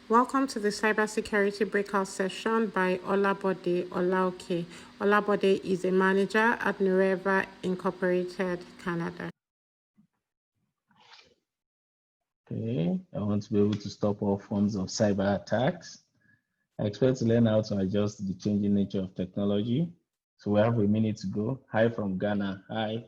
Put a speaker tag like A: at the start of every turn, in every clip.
A: Welcome to the Cybersecurity Breakout session by Olabode Olaoke. Olabode is a manager at Nueva Incorporated, Canada.
B: Okay, I want to be able to stop all forms of cyber attacks. I expect to learn how to adjust to the changing nature of technology. So we have a minute to go. Hi from Ghana. Hi.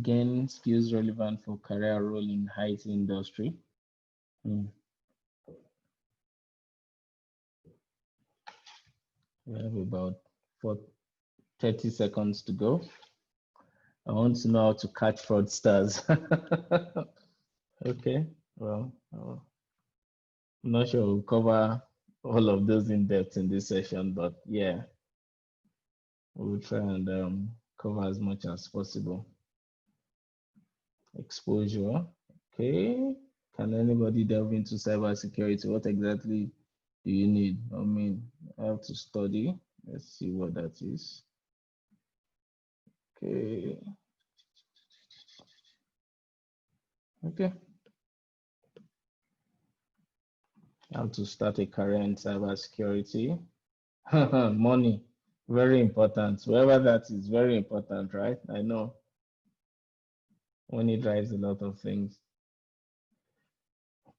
B: Gain skills relevant for career role in IT industry. We have about 30 seconds to go. I want to know how to catch fraudsters. Okay, well, I'm not sure we'll cover all of those in depth in this session, but yeah, we'll try and cover as much as possible. Exposure. Okay. Can anybody delve into cybersecurity? What exactly do you need? I mean, I have to study. Let's see what that is. Okay. Okay. How to start a career in cybersecurity? Money, very important. Wherever that is, very important, right? I know. Money drives a lot of things.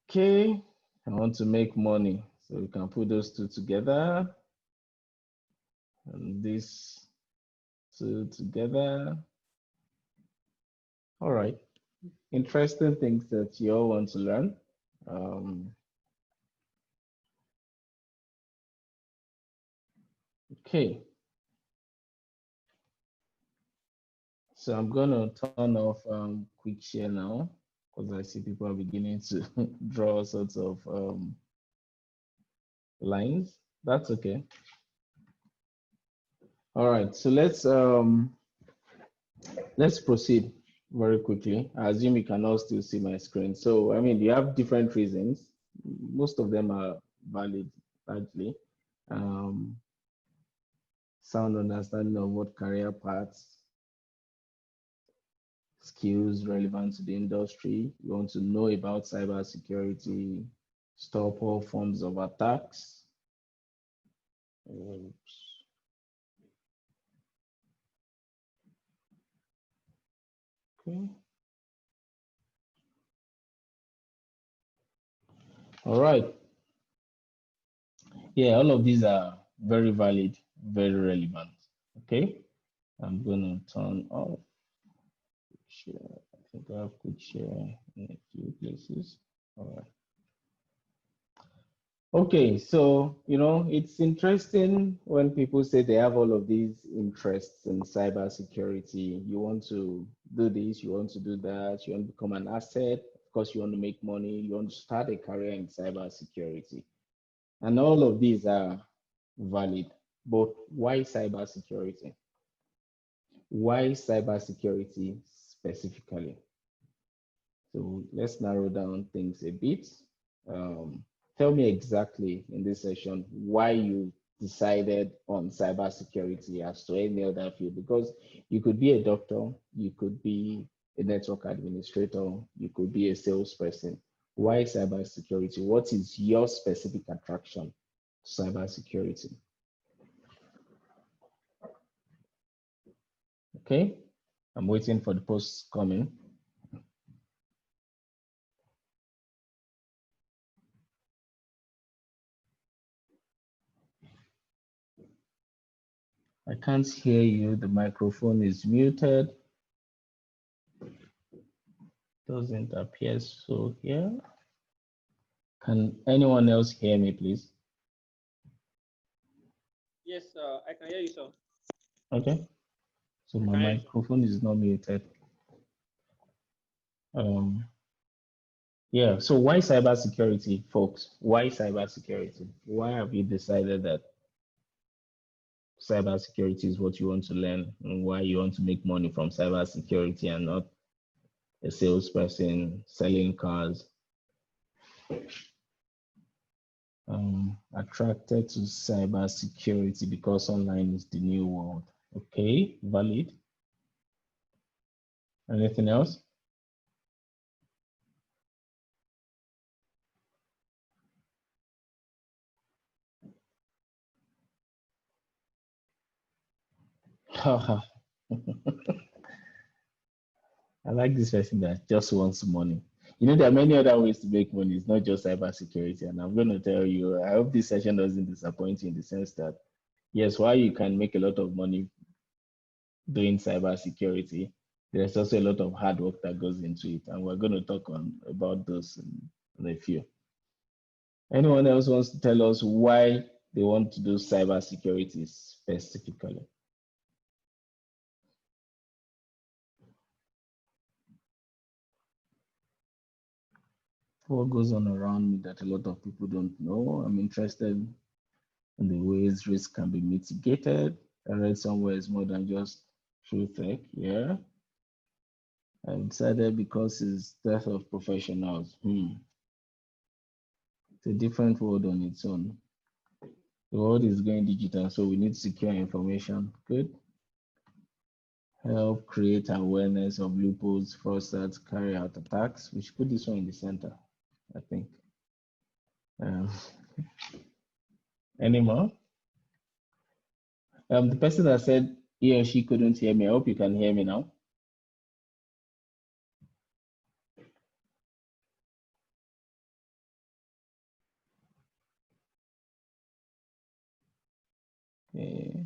B: Okay, I want to make money. So we can put those two together. And this two together. All right. Interesting things that you all want to learn. Okay. So I'm going to turn off quick share now because I see people are beginning to draw all sorts of lines. That's okay. All right. So let's proceed very quickly. I assume you can all still see my screen. So, I mean, you have different reasons. Most of them are valid, largely. Sound understanding of what career paths, skills relevant to the industry. You want to know about cybersecurity, stop all forms of attacks. Oops. Okay. All right. Yeah, all of these are very valid, very relevant. Okay. I'm going to turn off share. I think I have quick share in a few places. All right. Okay, so it's interesting when people say they have all of these interests in cybersecurity. You want to do this, you want to do that, you want to become an asset, of course, you want to make money, you want to start a career in cybersecurity. And all of these are valid. But why cybersecurity? Why cybersecurity specifically? So let's narrow down things a bit. Tell me exactly in this session why you decided on cybersecurity as to any other field, because you could be a doctor, you could be a network administrator, you could be a salesperson. Why cybersecurity? What is your specific attraction to cybersecurity? Okay, I'm waiting for the posts coming. I can't hear you. The microphone is muted. Doesn't appear so here. Can anyone else hear me, please?
C: Yes, I can hear you, sir.
B: Okay. So my microphone is not muted. Yeah. So why cybersecurity, folks? Why cybersecurity? Why have you decided that cybersecurity is what you want to learn, and why you want to make money from cybersecurity and not a salesperson selling cars? Attracted to cybersecurity because online is the new world. Okay, valid. Anything else? I like this person that just wants money. You know, there are many other ways to make money. It's not just cybersecurity. And I'm going to tell you, I hope this session doesn't disappoint you in the sense that, yes, while you can make a lot of money doing cybersecurity, there's also a lot of hard work that goes into it. And we're going to talk about those in a few. Anyone else wants to tell us why they want to do cybersecurity specifically? What goes on around me that a lot of people don't know? I'm interested in the ways risk can be mitigated. I read somewhere it's more than just true tech. Yeah. I decided because it's death of professionals. It's a different world on its own. The world is going digital, so we need secure information. Good. Help create awareness of loopholes, fraudsters, carry out attacks. We should put this one in the center, I think. Any more? The person that said he or she couldn't hear me, I hope you can hear me now. Okay.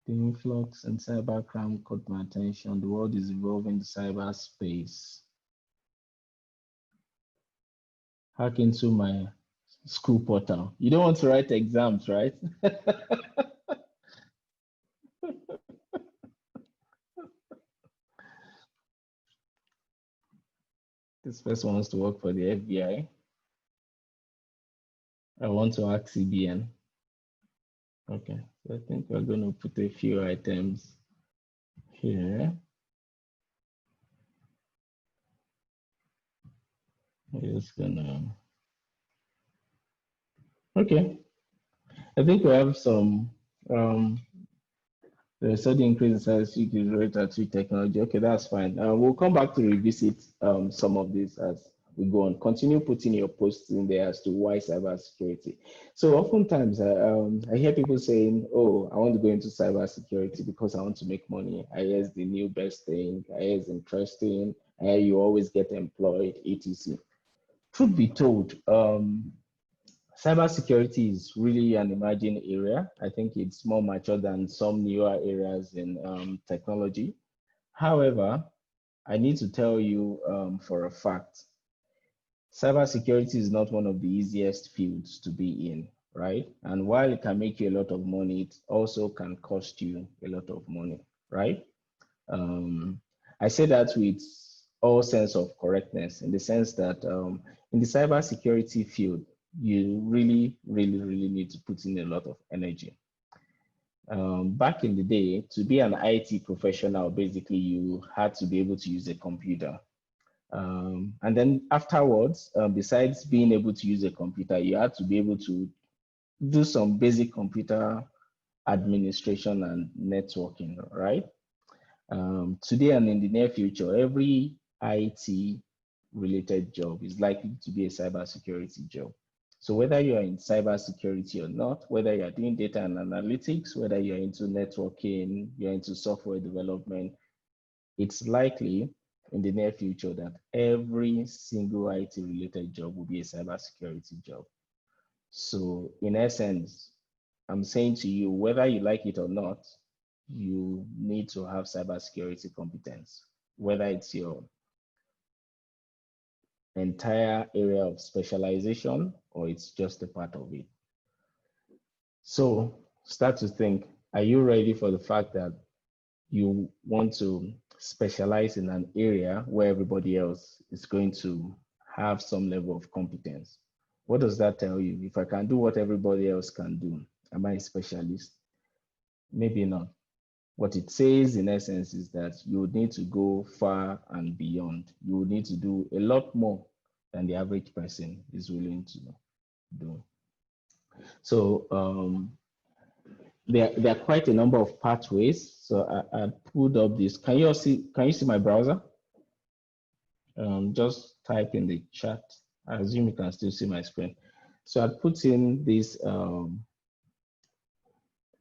B: The influx in cybercrime caught my attention. The world is evolving the cyberspace. Hack into my school portal. You don't want to write exams, right? This person wants to work for the FBI. I want to hack CBN. Okay, so I think we're going to put a few items here. We're just gonna. Okay, I think we have some. The sudden increase in cybersecurity related to technology. Okay, that's fine. We'll come back to revisit some of this as we go on. Continue putting your posts in there as to why cybersecurity. So oftentimes I hear people saying, "Oh, I want to go into cybersecurity because I want to make money. I hear it's the new best thing. I hear it's interesting. I hear you always get employed, etc." Truth be told, cybersecurity is really an emerging area. I think it's more mature than some newer areas in technology. However, I need to tell you for a fact, cybersecurity is not one of the easiest fields to be in, right? And while it can make you a lot of money, it also can cost you a lot of money, right? I say that with all sense of correctness, in the sense that in the cybersecurity field, you really, really, really need to put in a lot of energy. Back in the day, to be an IT professional, basically you had to be able to use a computer. And then afterwards, besides being able to use a computer, you had to be able to do some basic computer administration and networking, right? Today and in the near future, every IT related job is likely to be a cybersecurity job. So whether you're in cybersecurity or not, whether you're doing data and analytics, whether you're into networking, you're into software development, it's likely in the near future that every single IT related job will be a cybersecurity job. So in essence, I'm saying to you, whether you like it or not, you need to have cybersecurity competence, whether it's your entire area of specialization or it's just a part of it. So start to think, are you ready for the fact that you want to specialize in an area where everybody else is going to have some level of competence? What does that tell you? If I can do what everybody else can do, am I a specialist? Maybe not. What it says in essence is that you would need to go far and beyond. You would need to do a lot more than the average person is willing to do. So there are quite a number of pathways. So I pulled up this. Can you see my browser? Just type in the chat. I assume you can still see my screen. So I put in this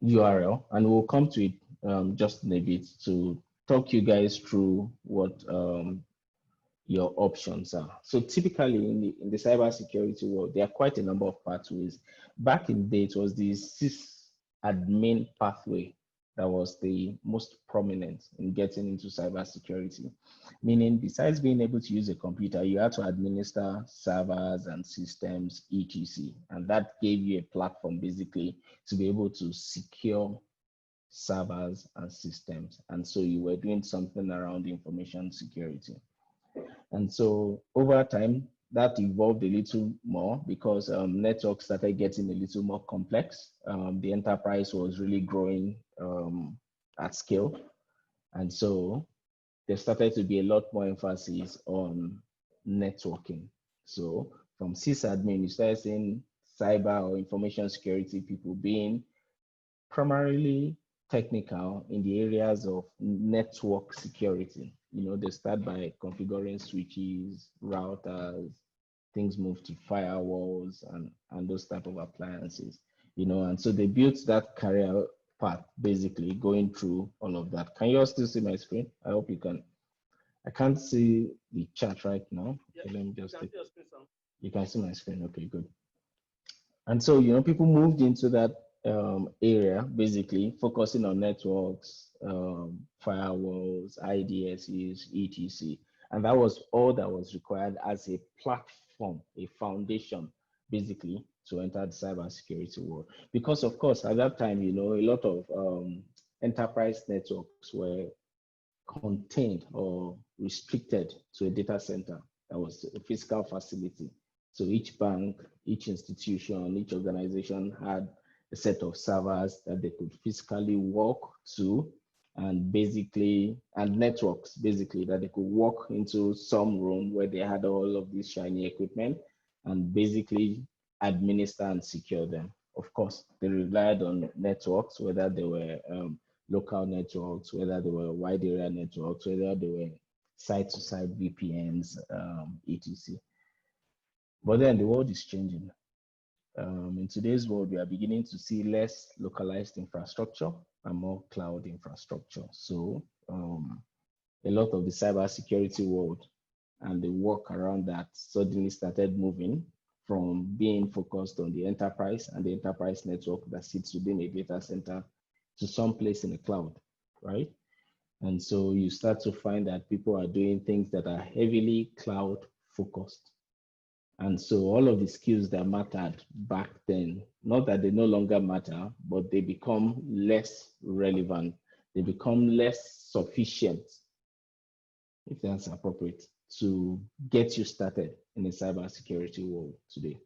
B: URL, and we'll come to it just in a bit to talk you guys through what your options are. So typically in the cybersecurity world, there are quite a number of pathways. Back in the day, it was the sysadmin pathway that was the most prominent in getting into cybersecurity. Meaning, besides being able to use a computer, you had to administer servers and systems, etc. And that gave you a platform basically to be able to secure servers and systems. And so you were doing something around information security. And so over time, that evolved a little more because networks started getting a little more complex. The enterprise was really growing at scale. And so there started to be a lot more emphasis on networking. So from sysadmin, you started seeing cyber or information security people being primarily technical in the areas of network security. They start by configuring switches, routers, things move to firewalls and those type of appliances, and so they built that career path basically going through all of that. Can you all still see my screen? I hope you can. I can't see the chat right now.
C: Yes,
B: Okay, let me just
C: you can see your screen, sir.
B: You can see my screen. Okay, good. And so, people moved into that area, basically focusing on networks, firewalls, IDSs, etc. And that was all that was required as a platform, a foundation, basically, to enter the cybersecurity world. Because, of course, at that time, a lot of enterprise networks were contained or restricted to a data center that was a physical facility. So each bank, each institution, each organization had a set of servers that they could physically walk to and networks basically that they could walk into some room where they had all of this shiny equipment and basically administer and secure them. Of course, they relied on networks, whether they were local networks, whether they were wide area networks, whether they were site-to-site VPNs, etc. But then the world is changing. In today's world, we are beginning to see less localized infrastructure and more cloud infrastructure. So a lot of the cybersecurity world and the work around that suddenly started moving from being focused on the enterprise and the enterprise network that sits within a data center to some place in the cloud, right? And so you start to find that people are doing things that are heavily cloud focused. And so all of the skills that mattered back then, not that they no longer matter, but they become less relevant. They become less sufficient, if that's appropriate, to get you started in the cybersecurity world today.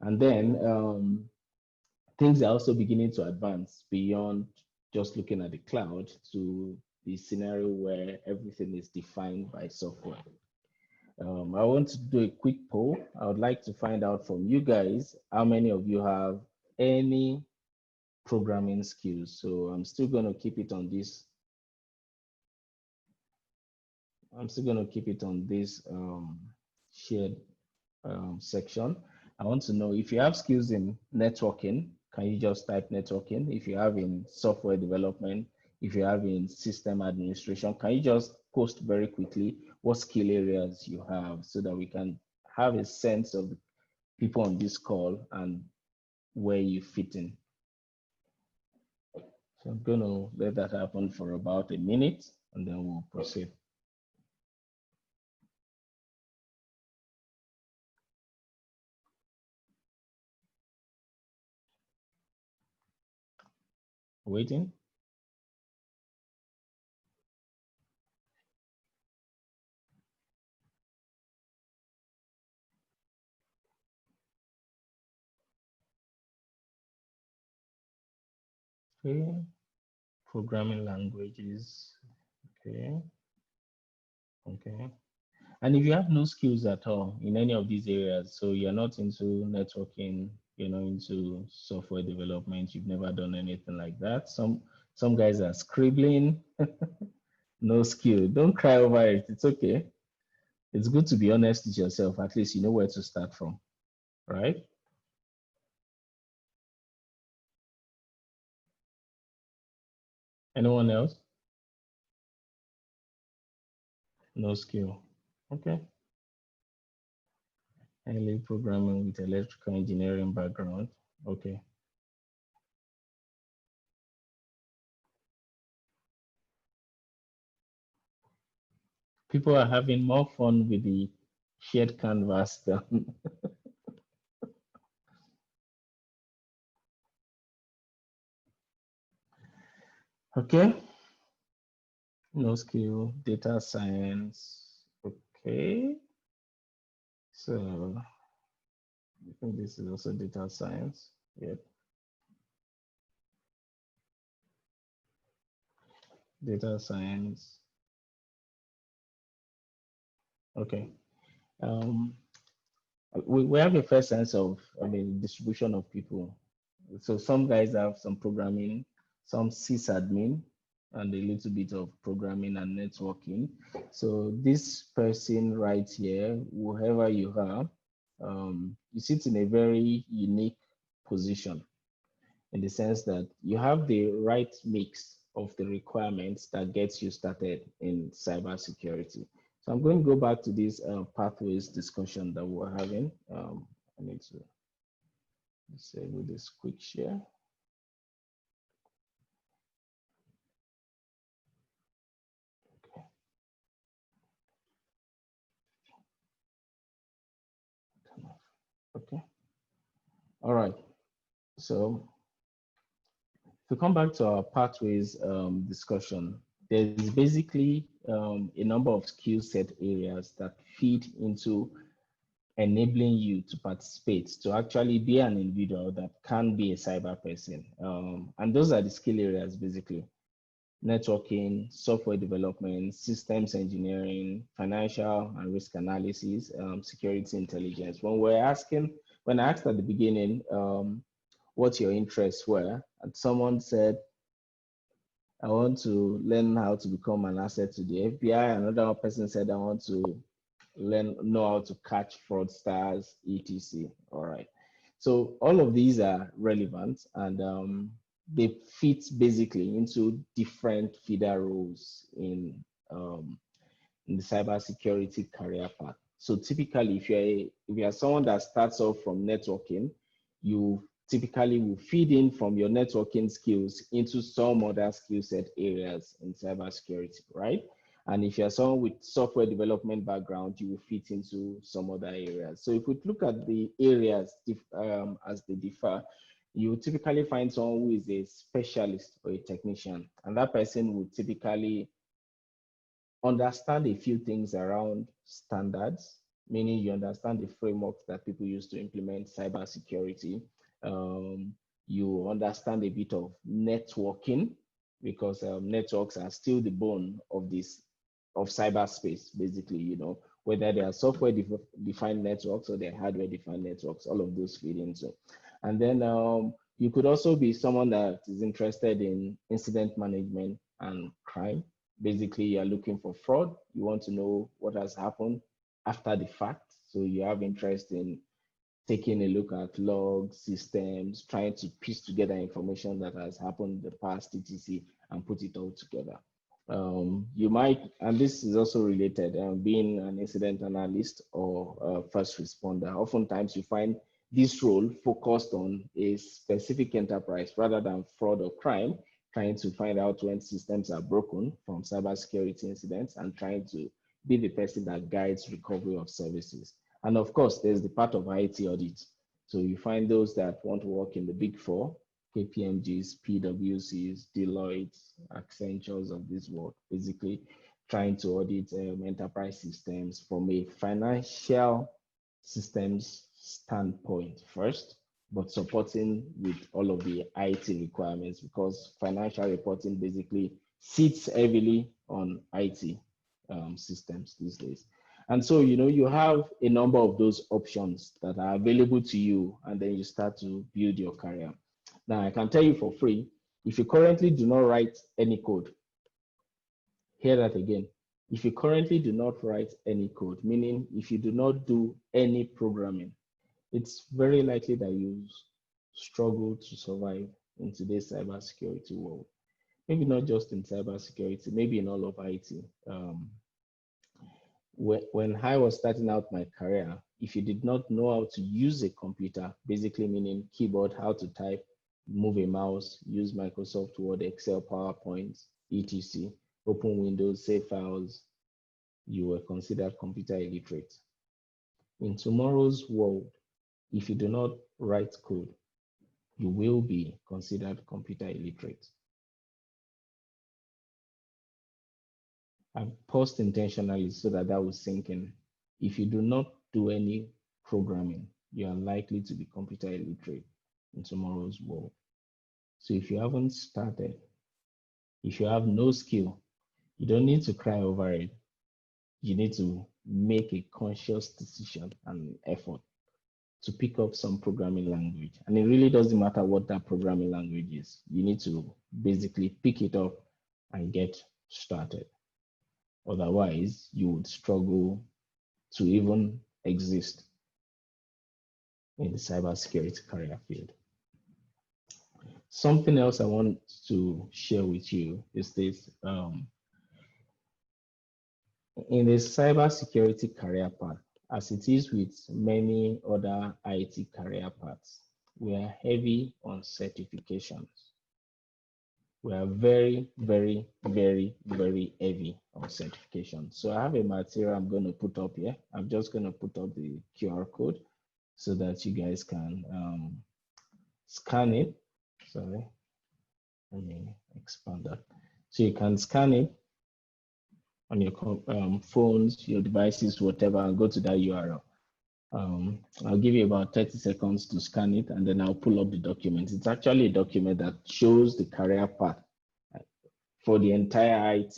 B: And then things are also beginning to advance beyond just looking at the cloud to the scenario where everything is defined by software. I want to do a quick poll. I would like to find out from you guys how many of you have any programming skills. So I'm still going to keep it on this. Shared section. I want to know if you have skills in networking. Can you just type networking? If you have in software development, if you have in system administration, can you just post very quickly what skill areas you have so that we can have a sense of the people on this call and where you fit in. So I'm going to let that happen for about a minute and then we'll proceed. Waiting. Okay. Programming languages. Okay. Okay. And if you have no skills at all in any of these areas, so you're not into networking, you're not into software development, you've never done anything like that. Some guys are scribbling, no skill. Don't cry over it. It's okay. It's good to be honest with yourself. At least you know where to start from, right? Anyone else? No skill. Okay. Early programming with electrical engineering background. Okay. People are having more fun with the shared canvas than okay. No skill, data science. Okay. So I think this is also data science. Yep. Data science. Okay. Um, we have a first sense of, distribution of people. So some guys have some programming, some sysadmin, and a little bit of programming and networking. So this person right here, whoever you are, you sit in a very unique position in the sense that you have the right mix of the requirements that gets you started in cybersecurity. So I'm going to go back to this pathways discussion that we were having. I need to disable this quick share. Okay. All right. So to come back to our pathways discussion, there's basically a number of skill set areas that feed into enabling you to participate, to actually be an individual that can be a cyber person. And those are the skill areas basically: networking, software development, systems engineering, financial and risk analysis, security intelligence. When I asked at the beginning what your interests were, and someone said, I want to learn how to become an asset to the FBI. Another person said, I want to know how to catch fraudsters, etc. All right. So all of these are relevant, and they fit basically into different feeder roles in the cybersecurity career path. So typically, if you're someone that starts off from networking, you typically will feed in from your networking skills into some other skill set areas in cybersecurity, right? And if you're someone with software development background, you will fit into some other areas. So if we look at the areas as they differ, you typically find someone who is a specialist or a technician, and that person will typically understand a few things around standards, meaning you understand the frameworks that people use to implement cybersecurity. You understand a bit of networking because networks are still the bone of cyberspace, basically, whether they are software defined networks or they're hardware defined networks, all of those feed into. And then you could also be someone that is interested in incident management and crime. Basically, you're looking for fraud. You want to know what has happened after the fact. So you have interest in taking a look at logs, systems, trying to piece together information that has happened in the past, etc., and put it all together. You might, and this is also related, being an incident analyst or a first responder. Oftentimes you find this role focused on a specific enterprise rather than fraud or crime, trying to find out when systems are broken from cybersecurity incidents and trying to be the person that guides recovery of services. And of course, there's the part of IT audit. So you find those that want to work in the big four, KPMGs, PwCs, Deloitte, Accentures of this world, basically trying to audit enterprise systems from a financial systems standpoint first, but supporting with all of the IT requirements because financial reporting basically sits heavily on IT systems these days. And so, you have a number of those options that are available to you, and then you start to build your career. Now, I can tell you for free, if you currently do not write any code, hear that again. If you currently do not write any code, meaning if you do not do any programming, it's very likely that you struggle to survive in today's cybersecurity world. Maybe not just in cybersecurity, maybe in all of IT. When I was starting out my career, if you did not know how to use a computer, basically meaning keyboard, how to type, move a mouse, use Microsoft Word, Excel, PowerPoint, etc., open Windows, save files, you were considered computer illiterate. In tomorrow's world, if you do not write code, you will be considered computer illiterate. I've paused intentionally so that will sink in. If you do not do any programming, you are likely to be computer illiterate in tomorrow's world. So if you haven't started, if you have no skill, you don't need to cry over it. You need to make a conscious decision and effort to pick up some programming language. And it really doesn't matter what that programming language is. You need to basically pick it up and get started. Otherwise, you would struggle to even exist in the cybersecurity career field. Something else I want to share with you is this. In the cybersecurity career path, as it is with many other IT career paths, we are heavy on certifications. We are very, very, very, very heavy on certification. So I have a material I'm going to put up here. I'm just going to put up the QR code so that you guys can scan it. Sorry, let me expand that. So you can scan it on your phones, your devices, whatever, and go to that URL. I'll give you about 30 seconds to scan it, and then I'll pull up the document. It's actually a document that shows the career path for the entire IT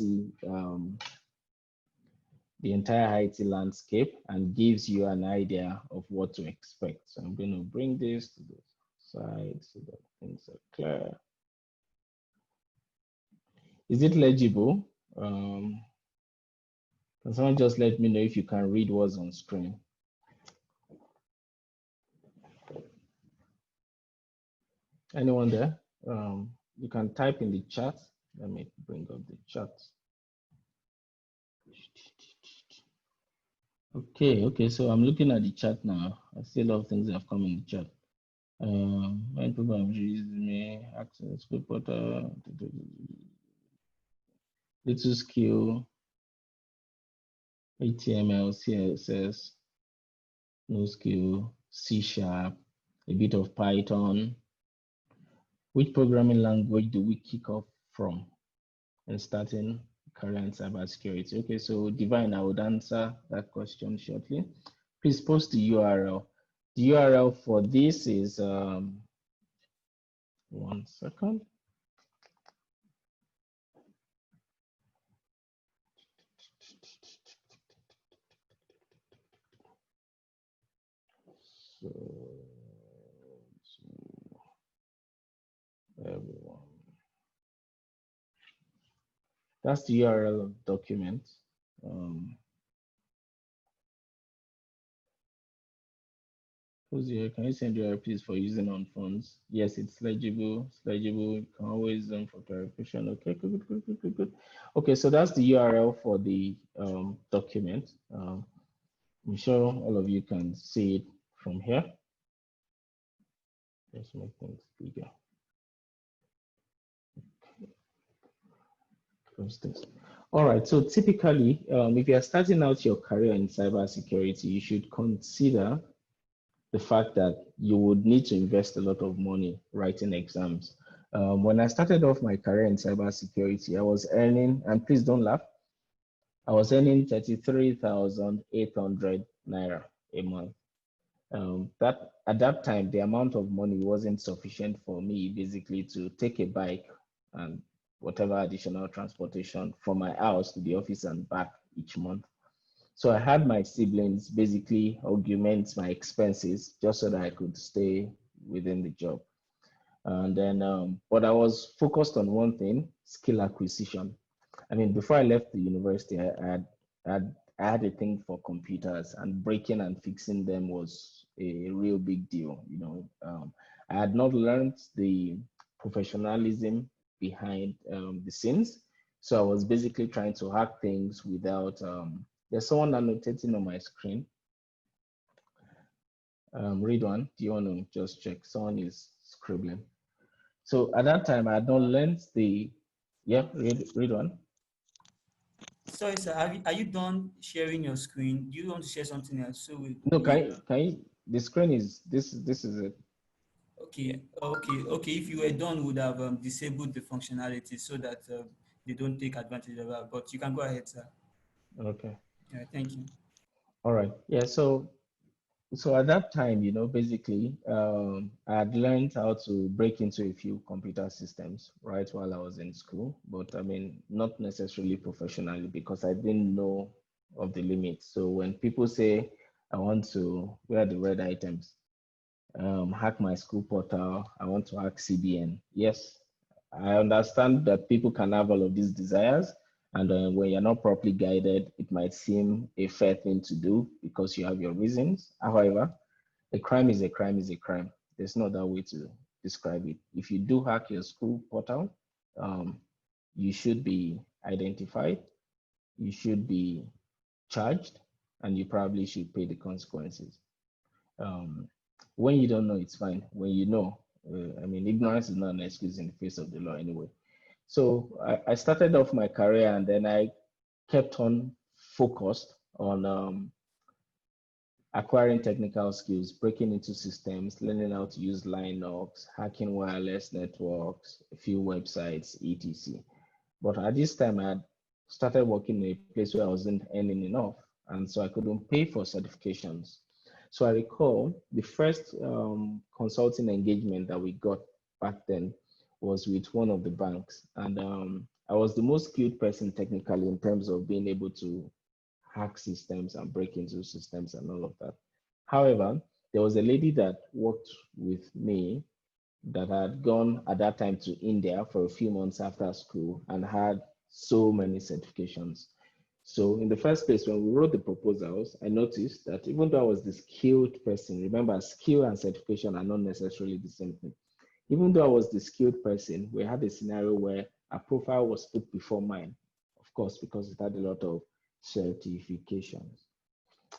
B: landscape and gives you an idea of what to expect. So I'm going to bring this to the side so that things are clear. Is it legible? Can someone just let me know if you can read what's on screen? Anyone there? You can type in the chat. Let me bring up the chat. Okay, so I'm looking at the chat now. I see a lot of things that have come in the chat. When people have used me, access, good portal, little skill, HTML, CSS, no skill, C#, a bit of Python. Which programming language do we kick off from in starting career in cybersecurity? Okay, so Divine, I would answer that question shortly. Please post the URL. The URL for this is, 1 second. So everyone. That's the URL of the document. Who's here? Can you send URL please for using on phones? Yes, it's legible. It's legible. You can always zoom for clarification. Okay, good. Okay, so that's the URL for the document. I'm sure all of you can see it from here. Let's make things bigger. Close this. All right, so typically, if you are starting out your career in cybersecurity, you should consider the fact that you would need to invest a lot of money writing exams. When I started off my career in cybersecurity, I was earning, and please don't laugh, I was earning 33,800 Naira a month. That at that time, the amount of money wasn't sufficient for me basically to take a bike and whatever additional transportation from my house to the office and back each month. So I had my siblings basically augment my expenses just so that I could stay within the job. And then, but I was focused on one thing, skill acquisition. I mean, before I left the university, I had a thing for computers, and breaking and fixing them was a real big deal. I had not learned the professionalism behind the scenes, so I was basically trying to hack things without. There's someone annotating on my screen. Read one. Do you want to just check? Someone is scribbling. So at that time, I had not learned the. Yeah, read one.
D: Sorry, sir. Are you done sharing your screen? Do you want to share something else? So
B: No, the screen is this is it.
D: okay. If you were done, would have disabled the functionality so that they don't take advantage of that. But you can go ahead, sir.
B: Okay.
D: Thank you.
B: All right. Yeah. So at that time, basically, I had learned how to break into a few computer systems right while I was in school, but I mean, not necessarily professionally because I didn't know of the limits. So when people say I want to wear the red items, hack my school portal, I want to hack CBN. Yes, I understand that people can have all of these desires, and when you're not properly guided, it might seem a fair thing to do because you have your reasons. However, a crime is a crime is a crime. There's no other way to describe it. If you do hack your school portal, um, you should be identified, you should be charged, and you probably should pay the consequences. Um, when you don't know, it's fine. When you know, I mean, ignorance is not an excuse in the face of the law anyway. So I started off my career and then I kept on focused on acquiring technical skills, breaking into systems, learning how to use Linux, hacking wireless networks, a few websites, etc. But at this time, I had started working in a place where I wasn't earning enough, and so I couldn't pay for certifications. So I recall the first consulting engagement that we got back then was with one of the banks, and I was the most skilled person technically in terms of being able to hack systems and break into systems and all of that. However, there was a lady that worked with me that had gone at that time to India for a few months after school and had so many certifications. So, in the first place, when we wrote the proposals, I noticed that even though I was the skilled person, remember, skill and certification are not necessarily the same thing. Even though I was the skilled person, we had a scenario where a profile was put before mine, of course, because it had a lot of certifications.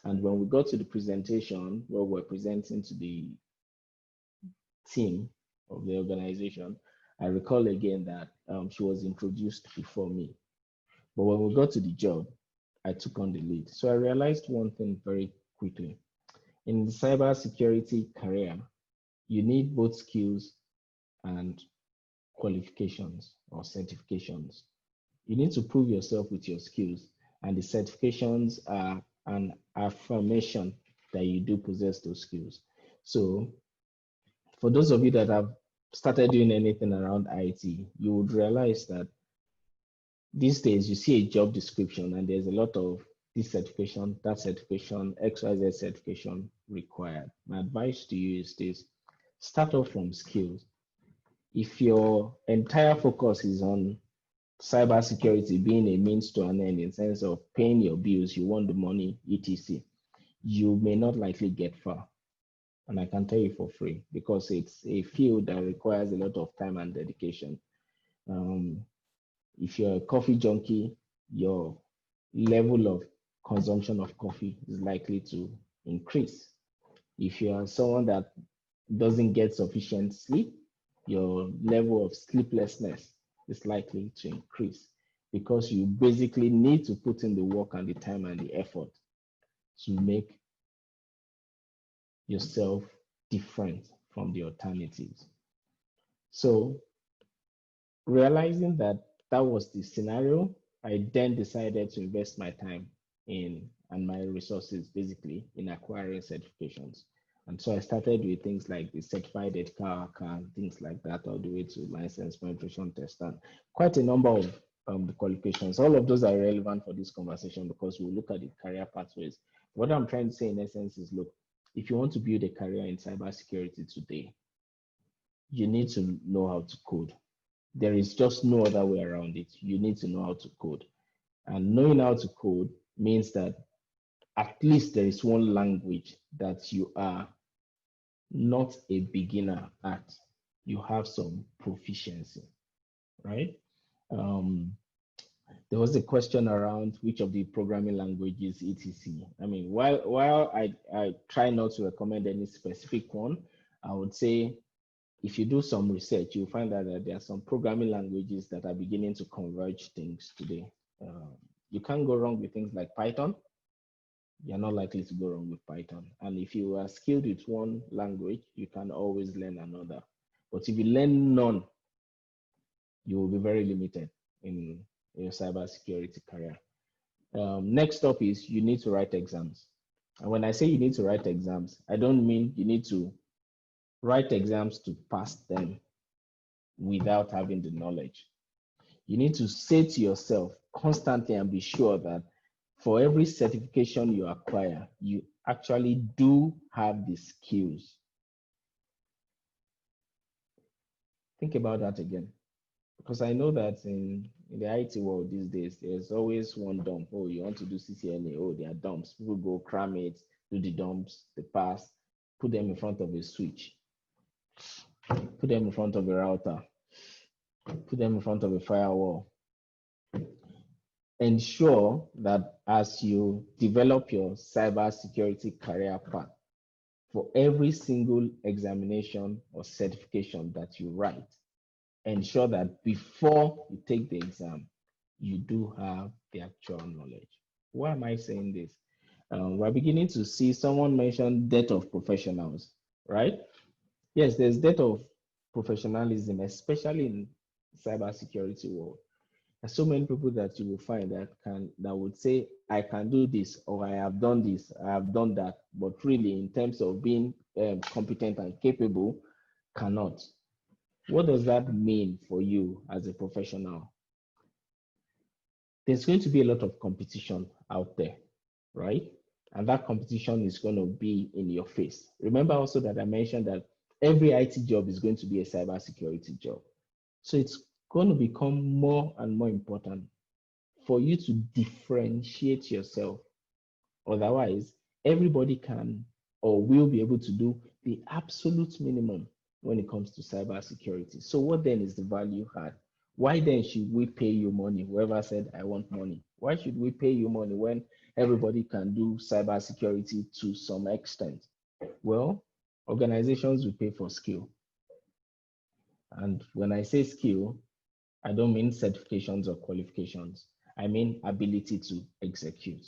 B: And when we got to the presentation, where we're presenting to the team of the organization, I recall again that she was introduced before me. But when we got to the job, I took on the lead. So I realized one thing very quickly. In the cybersecurity career, you need both skills and qualifications or certifications. You need to prove yourself with your skills, and the certifications are an affirmation that you do possess those skills. So for those of you that have started doing anything around IT, you would realize that these days you see a job description and there's a lot of this certification, that certification, XYZ certification required. My advice to you is this: start off from skills. If your entire focus is on cybersecurity being a means to an end in sense of paying your bills, you want the money, etc., you may not likely get far. And I can tell you for free because it's a field that requires a lot of time and dedication. Um, if you're a coffee junkie, your level of consumption of coffee is likely to increase. If you are someone that doesn't get sufficient sleep, your level of sleeplessness is likely to increase because you basically need to put in the work and the time and the effort to make yourself different from the alternatives. So, realizing that that was the scenario, I then decided to invest my time in and my resources basically in acquiring certifications. And so I started with things like the certified ethical hacker and things like that, all the way to licensed penetration test and quite a number of the qualifications. All of those are relevant for this conversation because we'll look at the career pathways. What I'm trying to say in essence is, look, if you want to build a career in cybersecurity today, you need to know how to code. There is just no other way around it. You need to know how to code. And knowing how to code means that at least there is one language that you are not a beginner at. You have some proficiency, right? There was a question around which of the programming languages etc. I mean, while I try not to recommend any specific one, I would say if you do some research, you'll find out that there are some programming languages that are beginning to converge things today. You can't go wrong with things like Python. You're not likely to go wrong with Python. And if you are skilled with one language, you can always learn another. But if you learn none, you will be very limited in your cybersecurity career. Next up is you need to write exams. And when I say you need to write exams, I don't mean you need to write exams to pass them without having the knowledge. You need to say to yourself constantly and be sure that for every certification you acquire, you actually do have the skills. Think about that again. Because I know that in the IT world these days, there's always one dump. Oh, you want to do CCNA? Oh, there are dumps. People go cram it, do the dumps, they pass, put them in front of a switch, put them in front of a router, put them in front of a firewall. Ensure that as you develop your cybersecurity career path, for every single examination or certification that you write, ensure that before you take the exam, you do have the actual knowledge. Why am I saying this? We're beginning to see someone mention death of professionals, right? Yes, there's death of professionalism, especially in cybersecurity world. There's so many people that you will find that would say, I can do this, or I have done this, I have done that, but really in terms of being competent and capable, cannot. What does that mean for you as a professional? There's going to be a lot of competition out there, right? And that competition is going to be in your face. Remember also that I mentioned that every IT job is going to be a cybersecurity job. So it's going to become more and more important for you to differentiate yourself. Otherwise, everybody can or will be able to do the absolute minimum when it comes to cybersecurity. So what then is the value had? Why then should we pay you money? Whoever said, I want money. Why should we pay you money when everybody can do cybersecurity to some extent? Well, organizations will pay for skill. And when I say skill, I don't mean certifications or qualifications. I mean ability to execute.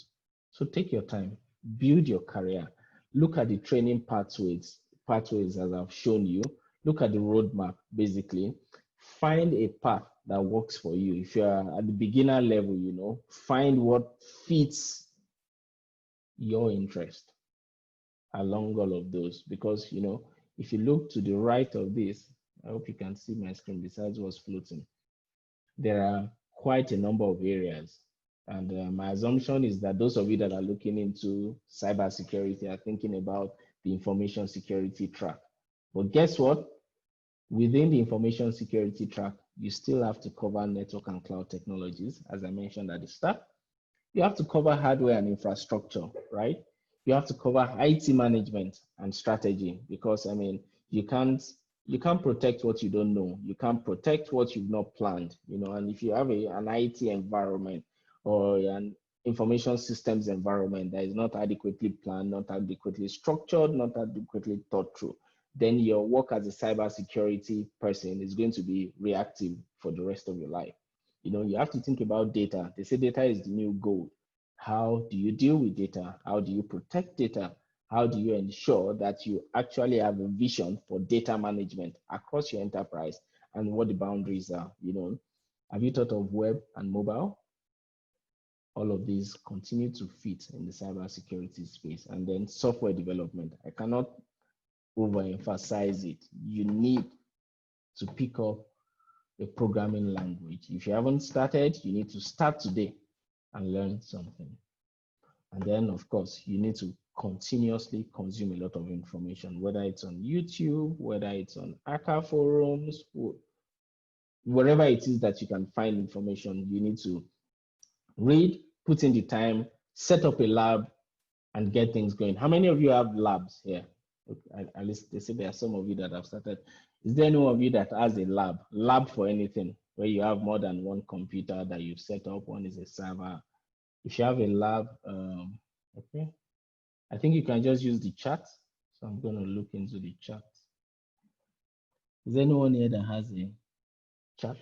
B: So take your time, build your career, look at the training pathways as I've shown you, look at the roadmap, basically, find a path that works for you. If you're at the beginner level, find what fits your interest along all of those. Because, if you look to the right of this, I hope you can see my screen besides what's floating. There are quite a number of areas. And my assumption is that those of you that are looking into cybersecurity are thinking about the information security track. But guess what? Within the information security track, you still have to cover network and cloud technologies, as I mentioned at the start. You have to cover hardware and infrastructure, right? You have to cover IT management and strategy, because you can't protect what you don't know. You can't protect what you've not planned, and if you have an IT environment or an information systems environment that is not adequately planned, not adequately structured, not adequately thought through, then your work as a cybersecurity person is going to be reactive for the rest of your life. You have to think about data. They say data is the new gold. How do you deal with data? How do you protect data? How do you ensure that you actually have a vision for data management across your enterprise and what the boundaries are? Have you thought of web and mobile? All of these continue to fit in the cybersecurity space. And then software development. I cannot overemphasize it. You need to pick up a programming language. If you haven't started, you need to start today and learn something. And then, of course, you need to continuously consume a lot of information, whether it's on YouTube, whether it's on Akka forums, wherever it is that you can find information, you need to read, put in the time, set up a lab, and get things going. How many of you have labs here? At least they say there are some of you that have started. Is there any one of you that has a lab for anything, where you have more than one computer that you've set up? One is a server. If you have a lab, okay, I think you can just use the chat. So I'm going to look into the chat. Is there anyone here that has a chat,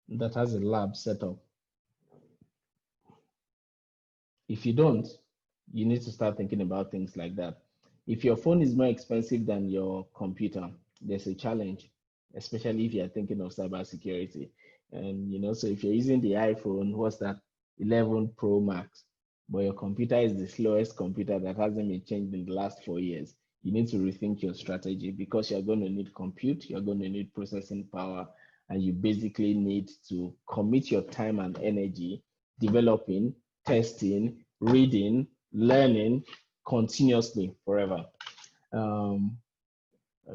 B: that has a lab set up? If you don't, you need to start thinking about things like that. If your phone is more expensive than your computer, there's a challenge, especially if you're thinking of cybersecurity. And so if you're using the iPhone, what's that, 11 Pro Max, but your computer is the slowest computer that hasn't been changed in the last 4 years, you need to rethink your strategy, because you're going to need compute, you're going to need processing power, and you basically need to commit your time and energy developing, testing, reading, learning continuously forever.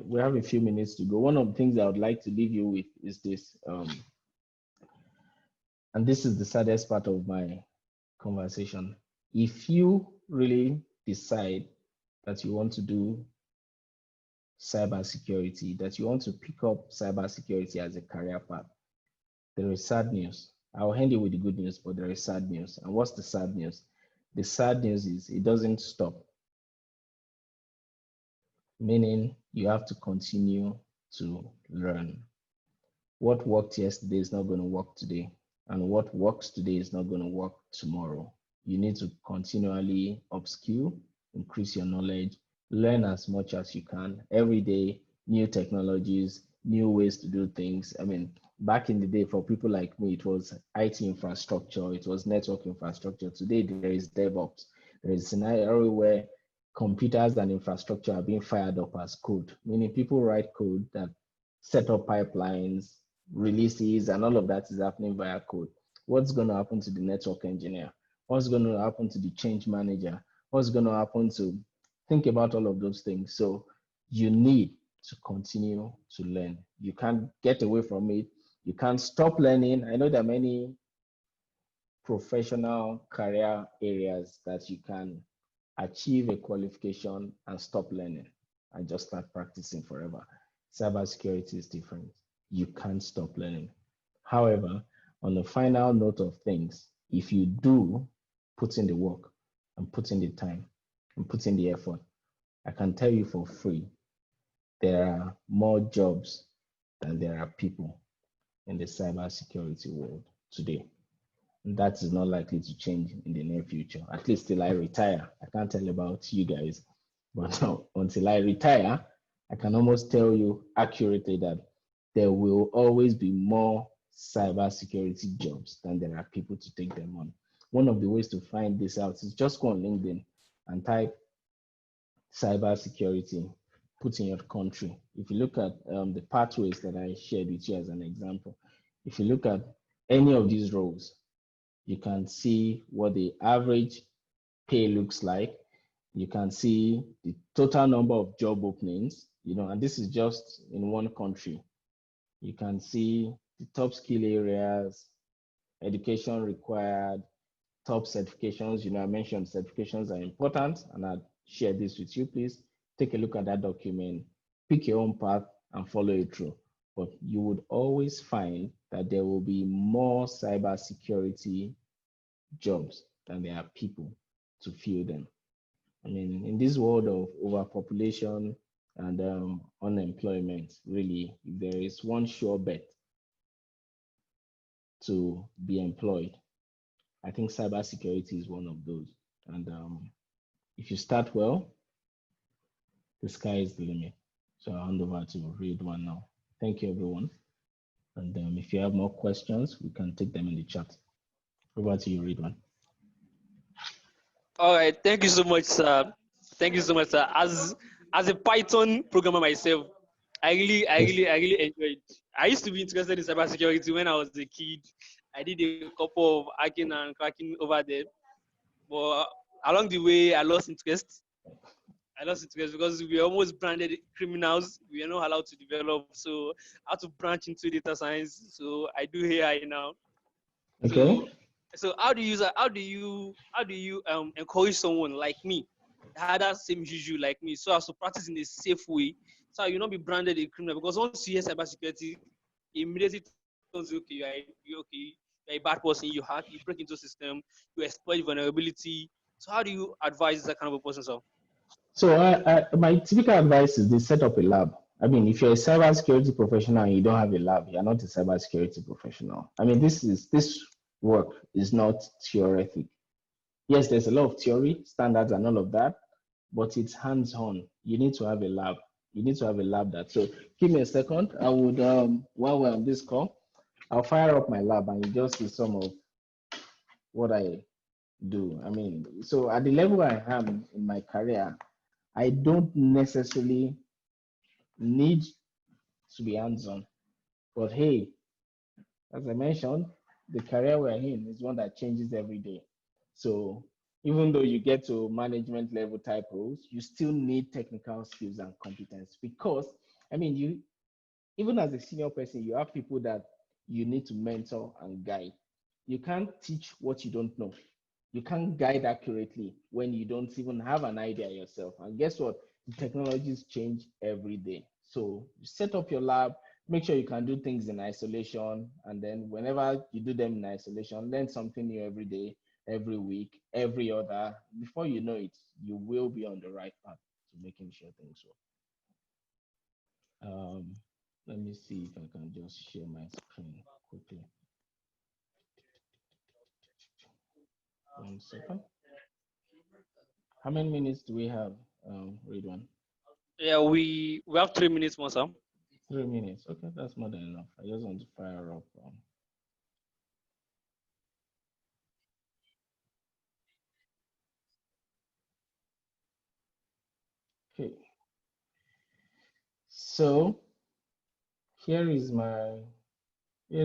B: We have a few minutes to go. One of the things I would like to leave you with is this, and this is the saddest part of my conversation. If you really decide that you want to do cybersecurity, that you want to pick up cybersecurity as a career path, there is sad news. I'll hand you with the good news, but there is sad news. And what's the sad news? The sad news is it doesn't stop. Meaning you have to continue to learn. What worked yesterday is not going to work today. And what works today is not going to work tomorrow. You need to continually upskill, increase your knowledge, learn as much as you can. Every day, new technologies, new ways to do things. I mean, back in the day, for people like me, it was IT infrastructure, it was network infrastructure. Today, there is DevOps. There is a scenario where computers and infrastructure are being fired up as code, meaning people write code that set up pipelines, releases, and all of that is happening via code. What's going to happen to the network engineer? What's going to happen to the change manager? What's going to happen to, think about all of those things. So you need to continue to learn. You can't get away from it. You can't stop learning. I know there are many professional career areas that you can achieve a qualification and stop learning and just start practicing forever. Cybersecurity is different. You can't stop learning. However, on the final note of things, if you do put in the work and put in the time and put in the effort, I can tell you for free, there are more jobs than there are people in the cybersecurity world today. And that is not likely to change in the near future, at least till I retire. I can't tell about you guys, but until I retire, I can almost tell you accurately that there will always be more cybersecurity jobs than there are people to take them on. One of the ways to find this out is just go on LinkedIn and type cybersecurity, put in your country. If you look at the pathways that I shared with you as an example, if you look at any of these roles, you can see what the average pay looks like. You can see the total number of job openings, and this is just in one country. You can see the top skill areas, education required, top certifications. I mentioned certifications are important, and I'll share this with you. Please take a look at that document, pick your own path and follow it through. But you would always find that there will be more cybersecurity jobs than there are people to fill them. I mean, in this world of overpopulation and unemployment, really, if there is one sure bet to be employed, I think cybersecurity is one of those. And if you start well, the sky is the limit. So I'll hand over to Ridwan now. Thank you, everyone. And if you have more questions, we can take them in the chat. Over to you, Ridwan.
C: All right, thank you so much, sir. Thank you so much, sir. As a Python programmer myself, I really enjoyed. I used to be interested in cybersecurity when I was a kid. I did a couple of hacking and cracking over there, but along the way, I lost interest because we were almost branded criminals. We are not allowed to develop, so I had to branch into data science. So I do AI now.
B: Okay.
C: So how do you encourage someone like me that had that same issue like me so as to practice in a safe way so you not be branded a criminal, because once you hear cybersecurity immediately turns okay, you're a bad person, you hack, you break into system, you exploit vulnerability. So how do you advise that kind of a person, sir?
B: So my typical advice is they set up a lab. I mean, if you're a cybersecurity professional and you don't have a lab, you're not a cybersecurity professional. I mean, this work is not theoretic. Yes, there's a lot of theory, standards, and all of that, but it's hands-on. You need to have a lab. You need to have a lab that. So give me a second. I would while we're on this call, I'll fire up my lab and you just see some of what I do. I mean, so at the level I am in my career, I don't necessarily need to be hands-on. But hey, as I mentioned, the career we're in is one that changes every day. So even though you get to management level type roles, you still need technical skills and competence because I mean you even as a senior person, you have people that you need to mentor and guide. You can't teach what you don't know. You can't guide accurately when you don't even have an idea yourself. And guess what? The technologies change every day. So you set up your lab, make sure you can do things in isolation. And then whenever you do them in isolation, learn something new every day, every week, every other. Before you know it, you will be on the right path to making sure things work. Let me see if I can just share my screen quickly. 1 second. How many minutes do we have, Ridwan?
C: Yeah, we have 3 minutes more, sir.
B: 3 minutes. Okay, that's more than enough. I just want to fire up. Okay. So here's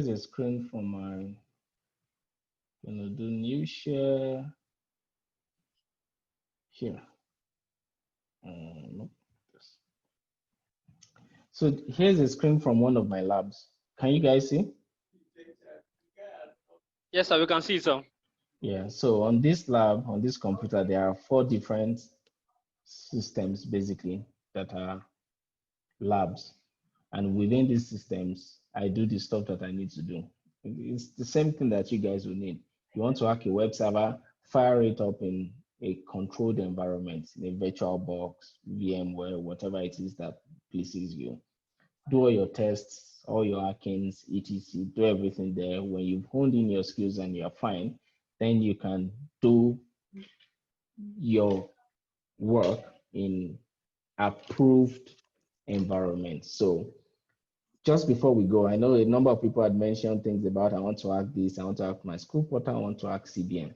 B: a screen from my, gonna do new share here. Nope. So here's a screen from one of my labs. Can you guys see?
C: Yes, sir, we can see it, sir.
B: Yeah, so on this lab, on this computer, there are 4 different systems basically that are labs. And within these systems, I do the stuff that I need to do. It's the same thing that you guys will need. You want to hack a web server, fire it up in a controlled environment, in a virtual box, VMware, whatever it is that pleases you. Do all your tests, all your hackings, etc. Do everything there. When you've honed in your skills and you're fine, then you can do your work in approved environments. So just before we go, I know a number of people had mentioned things about I want to hack this, I want to hack my school portal, I want to hack CBN.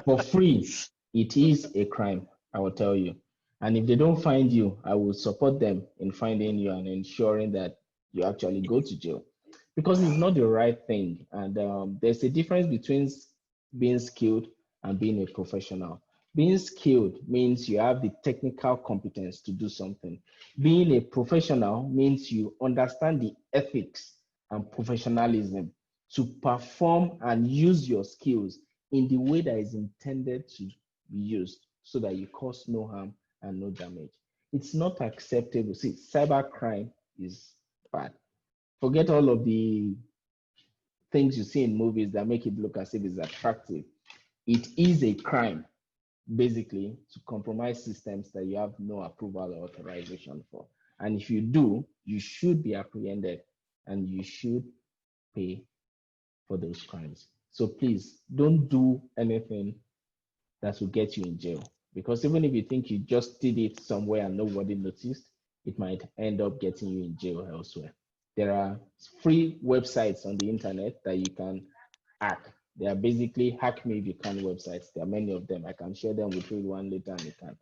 B: For free, it is a crime, I will tell you. And if they don't find you, I will support them in finding you and ensuring that you actually go to jail because it's not the right thing. And there's a difference between being skilled and being a professional. Being skilled means you have the technical competence to do something. Being a professional means you understand the ethics and professionalism to perform and use your skills in the way that is intended to be used so that you cause no harm and no damage. It's not acceptable. See, cybercrime is bad. Forget all of the things you see in movies that make it look as if it's attractive. It is a crime, basically, to compromise systems that you have no approval or authorization for. And if you do, you should be apprehended and you should pay for those crimes. So please don't do anything that will get you in jail. Because even if you think you just did it somewhere and nobody noticed, it might end up getting you in jail elsewhere. There are free websites on the internet that you can hack. They are basically hack me if you can websites. There are many of them. I can share them with you one later and you can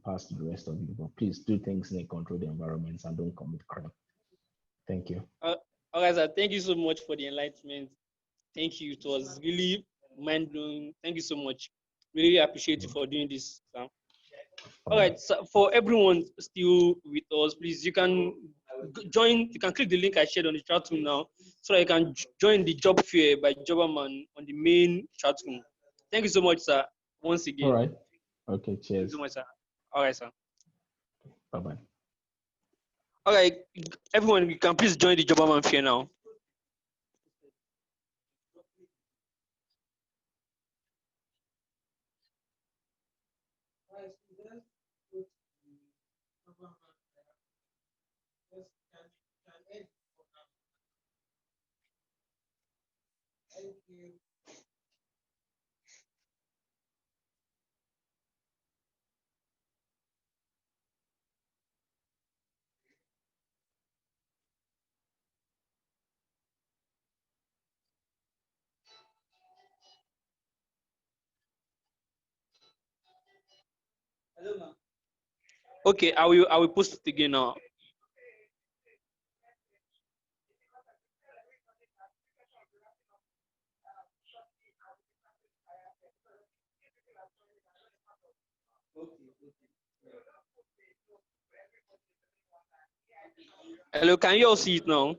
B: pass to the rest of you. But please do things in a controlled environment and don't commit crime. Thank you.
C: All right, sir. Thank you so much for the enlightenment. Thank you. It was really mind blowing. Thank you so much. Really appreciate you for doing this, sir. All right, so for everyone still with us, please, you can join. You can click the link I shared on the chat room now, so that you can join the job fair by Jobberman on the main chat room. Thank you so much, sir. Once again.
B: All right. Okay.
C: Thank
B: Cheers.
C: you so much, sir. All right, sir.
B: Bye bye.
C: All right, everyone, you can please join the Jobberman fair now. Okay, I will post it again now. Hello, can you all see it now?